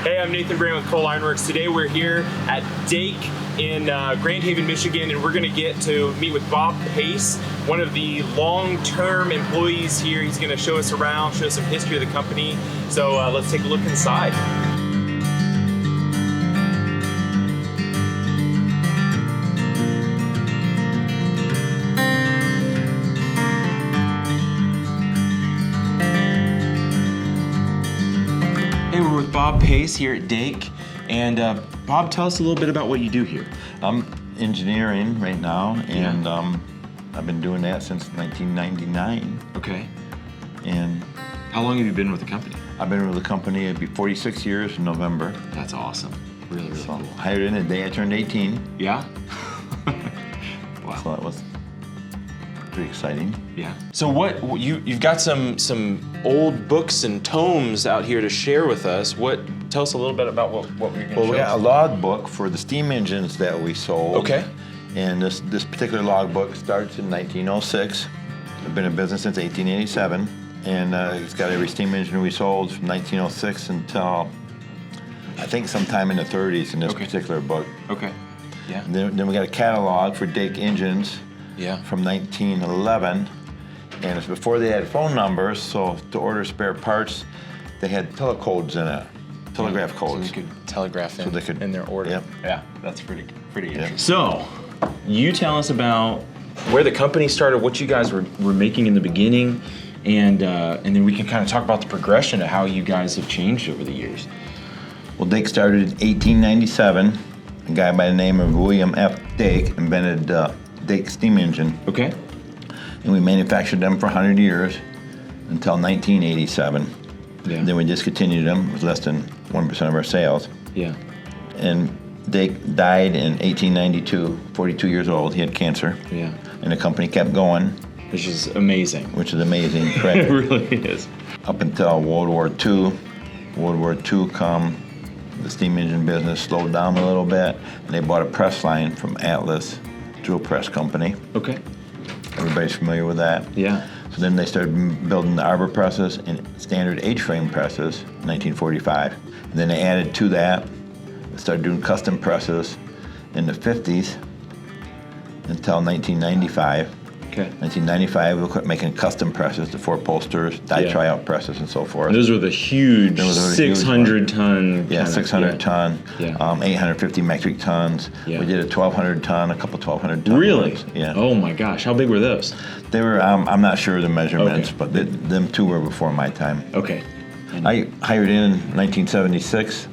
Hey, I'm Nathan Brand with Cole Ironworks. Today we're here at Dake in Grand Haven, Michigan, and we're going to get to meet with Bob Pace, one of the long-term employees here. He's going to show us around, show us some history of the company. So let's take a look inside. Hey, we're with Bob Pace here at Dake, and Bob, tell us a little bit about what you do here. I'm engineering right now, and I've been doing that since 1999. Okay. And How long have you been with the company? I've been with the company, it'd be 46 years in November. That's awesome. Really, really So cool. hired in the day I turned 18. Yeah? Wow. So that was pretty exciting. Yeah. So you've got some old books and tomes out here to share with us. Tell us a little bit about what we're going to show. Well, we got a log book for the steam engines that we sold. Okay. And this particular log book starts in 1906. I've been in business since 1887. And it's got every steam engine we sold from 1906 until I think sometime in the 30s in this particular book. Okay. Yeah. And then we got a catalog for Dake engines from 1911. And it's before they had phone numbers, so to order spare parts, they had telecodes in it, telegraph codes. So they could telegraph in, in their order. Yep. Yeah, that's pretty interesting. So, you tell us about where the company started, what you guys were making in the beginning, and then we can kind of talk about the progression of how you guys have changed over the years. Well, Dake started in 1897. A guy by the name of William F. Dake invented Dake steam engine. Okay. And we manufactured them for 100 years until 1987. Yeah. Then we discontinued them with less than 1% of our sales. Yeah. And Dake died in 1892, 42 years old. He had cancer. Yeah. And the company kept going. Which is amazing. Which is amazing. It really is. Up until World War II. World War II come, the steam engine business slowed down a little bit, and they bought a press line from Atlas Drill Press Company. Okay. Everybody's familiar with that. Yeah. So then they started building the arbor presses and standard H-frame presses in 1945. And then they added to that, they started doing custom presses in the 50s until 1995. Okay. 1995, we quit making custom presses, the four posters, die tryout presses, and so forth. Those were the huge 600-ton. Yeah, 600 ton, Yeah. 850 metric tons. Yeah. We did a 1,200 ton, a couple 1,200 ton. Really? ones. Yeah. Oh my gosh, how big were those? They were, I'm not sure of the measurements, Okay. but them two were before my time. Okay. I hired in 1976.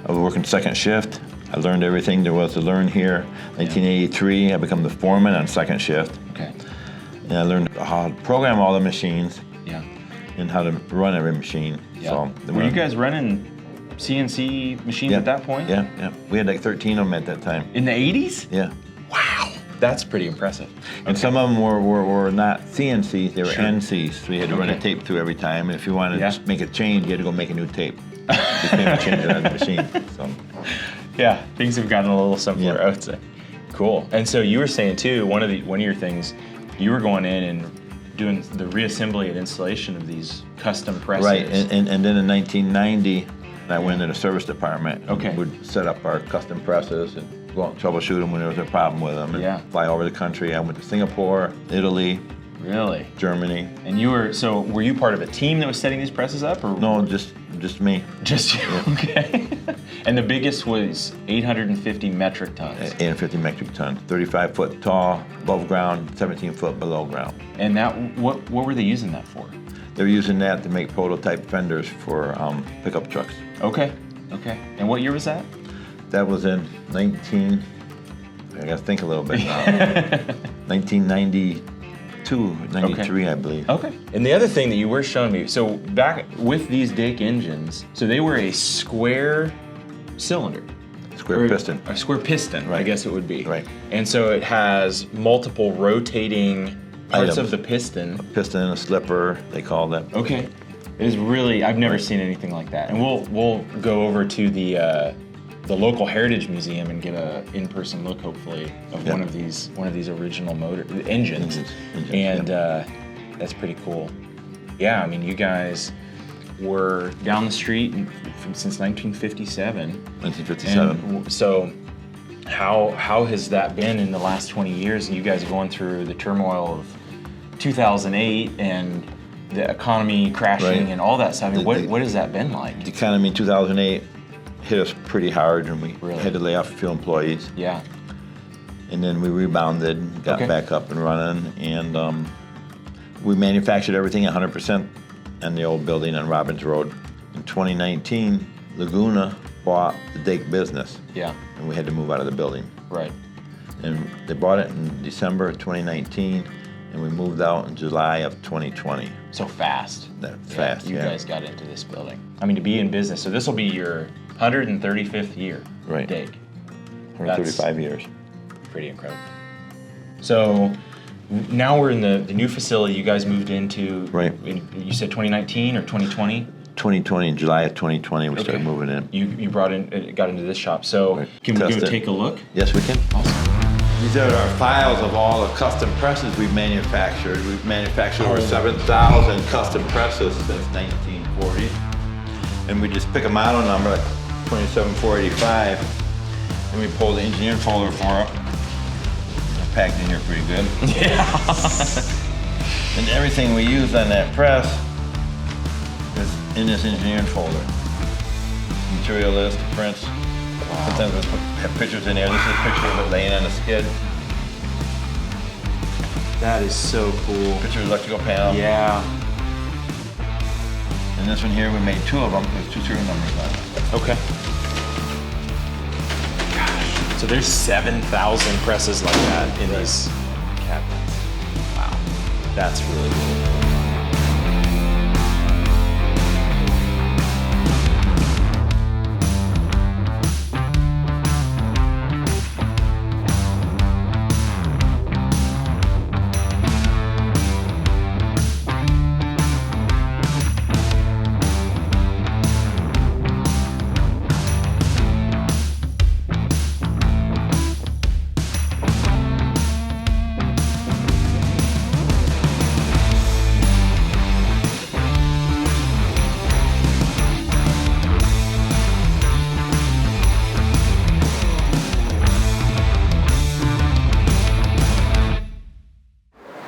I was working second shift. I learned everything there was to learn here. 1983, I became the foreman on second shift. Okay. And I learned how to program all the machines Yeah. and how to run every machine. Yeah. So Were you guys running CNC machines at that point? Yeah, yeah. We had like 13 of them at that time. In the 80s? Yeah. Wow. That's pretty impressive. And some of them were not CNCs, they were NCs. So you had to run a Okay. tape through every time. And if you wanted to make a change, you had to go make a new tape. You can't change it on the machine. So. Yeah, things have gotten a little simpler, Yeah. I would say. Cool. And so you were saying too, one of your things, you were going in and doing the reassembly and installation of these custom presses. Right, and then in 1990, I went into the service department. Okay. We'd set up our custom presses and go out and troubleshoot them when there was a problem with them. And fly over the country. I went to Singapore, Italy. Really? Germany. And were you part of a team that was setting these presses up? Or? No, just me. Just you, okay. And the biggest was 850 metric tons. 850 metric ton, 35 foot tall, above ground, 17 foot below ground. And that, what were they using that for? They were using that to make prototype fenders for pickup trucks. Okay, okay. And what year was that? That was in I gotta think a little bit now. 1992, 93, I believe. Okay. And the other thing that you were showing me, so back with these Dake engines, so they were a square cylinder. Square piston. A square piston, I guess it would be. Right. And so it has multiple rotating parts of the piston. A piston, a slipper, they call it. Okay. It is really, I've never seen anything like that. And we'll go over to the local Heritage Museum and get a in-person look, hopefully, of one of these original engines. And that's pretty cool. Yeah, I mean, you guys were down the street since 1957. 1957. And so how has that been in the last 20 years? You guys are going through the turmoil of 2008 and the economy crashing Right. and all that stuff. I mean, what has that been like? The economy in 2008 hit us pretty hard, and we Really? had to lay off a few employees. Yeah. And then we rebounded, got Okay. back up and running, and we manufactured everything 100% in the old building on Robbins Road. In 2019, Laguna bought the Dake business, Yeah. and we had to move out of the building. Right. And they bought it in December of 2019, and we moved out in July of 2020. So fast. Fast, You yeah. guys got into this building. I mean, to be in business. So this will be your 135th year. Right. Dake. 135 years. Pretty incredible. So now we're in the new facility you guys moved into. Right. You said 2019 or 2020? 2020, in July of 2020, we started Okay. moving in. You got into this shop. So Right. can we Test go it. take a look? Yes, we can. Awesome. These are our files of all the custom presses we've manufactured. We've manufactured over Oh. 7,000 custom presses since 1940. And we just pick a model number, like 27485, and we pull the engineering folder for it. It's packed in here pretty good. Yeah. And everything we use on that press is in this engineering folder. Material list, prints. Sometimes we have pictures in there. This is a picture of it laying on the skid. That is so cool. Picture of the electrical panel. Yeah. And this one here, we made two of them. There's two serial numbers on it. Okay. Gosh. So there's 7,000 presses like that in these cabinets. Wow. That's really cool.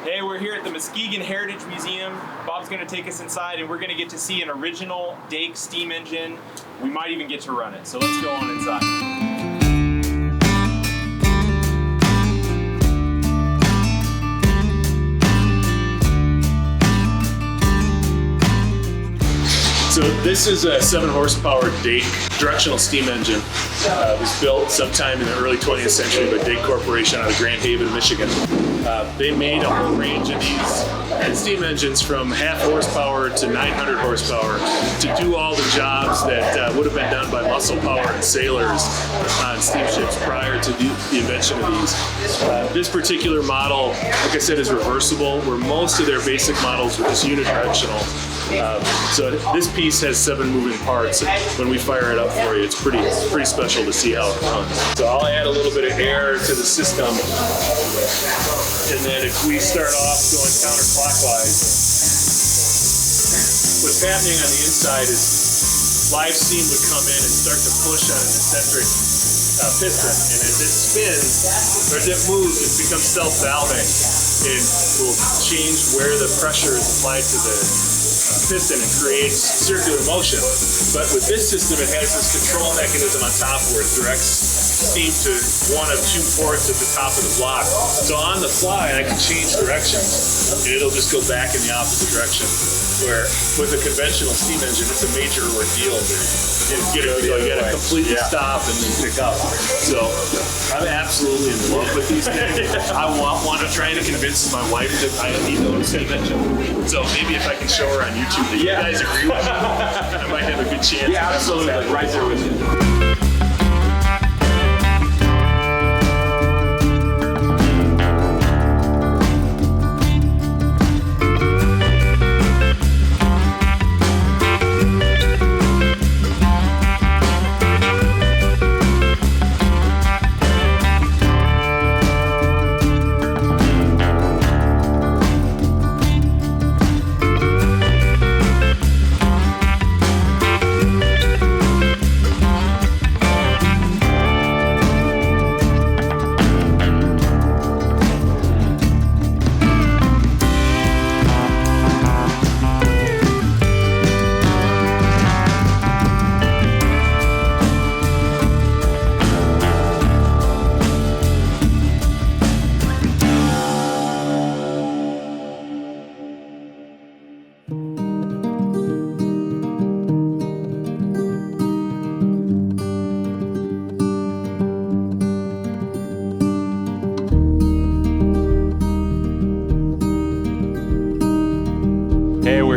Hey, we're here at the Muskegon Heritage Museum. Bob's gonna take us inside and we're gonna get to see an original Dake steam engine. We might even get to run it, so let's go on inside. So this is a 7 horsepower Dake directional steam engine. It was built sometime in the early 20th century by Dake Corporation out of Grand Haven, Michigan. They made a whole range of these steam engines from half horsepower to 900 horsepower to do all the jobs that would have been done by muscle power and sailors on steamships prior to the invention of these. This particular model, like I said, is reversible, where most of their basic models were just unidirectional. So this piece has 7 moving parts. When we fire it up for you, it's pretty special to see how it runs. So I'll add a little bit of air to the system, and then if we start off going counterclockwise, what's happening on the inside is live steam would come in and start to push on an eccentric piston, and as it spins or as it moves, it becomes self-valving and will change where the pressure is applied to the piston and creates circular motion. But with this system, it has this control mechanism on top where it directs steam to one of 2 ports at the top of the block. So on the fly, I can change directions and it'll just go back in the opposite direction. Where with a conventional steam engine, it's a major ordeal to get it. You got to completely stop and then pick up. So I'm absolutely in love with these things. I want to try to convince my wife that I need to own a steam engine. So maybe if I can show her on YouTube that you guys agree with me, I might have a good chance. Yeah, absolutely. Right there with you.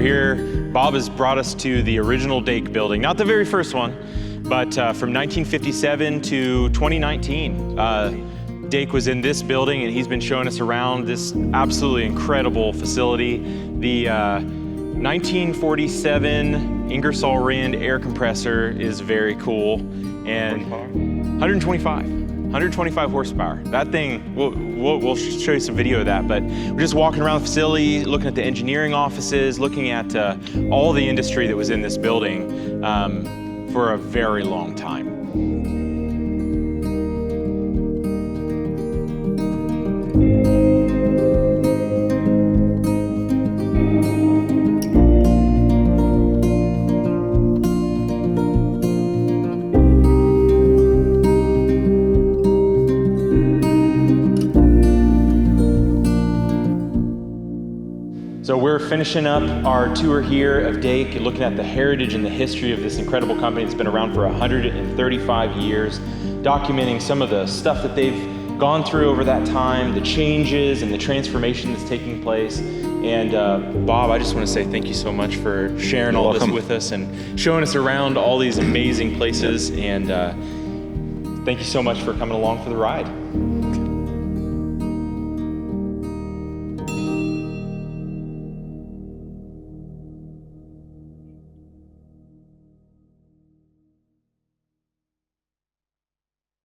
here. Bob has brought us to the original Dake building, not the very first one, but from 1957 to 2019. Dake was in this building, and he's been showing us around this absolutely incredible facility. The 1947 Ingersoll Rand air compressor is very cool, and 125 horsepower. That thing, we'll show you some video of that, but we're just walking around the facility, looking at the engineering offices, looking at all the industry that was in this building for a very long time. So we're finishing up our tour here of Dake, looking at the heritage and the history of this incredible company that's been around for 135 years, documenting some of the stuff that they've gone through over that time, the changes and the transformation that's taking place. And Bob, I just want to say thank you so much for sharing all this with us and showing us around all these amazing places. And thank you so much for coming along for the ride.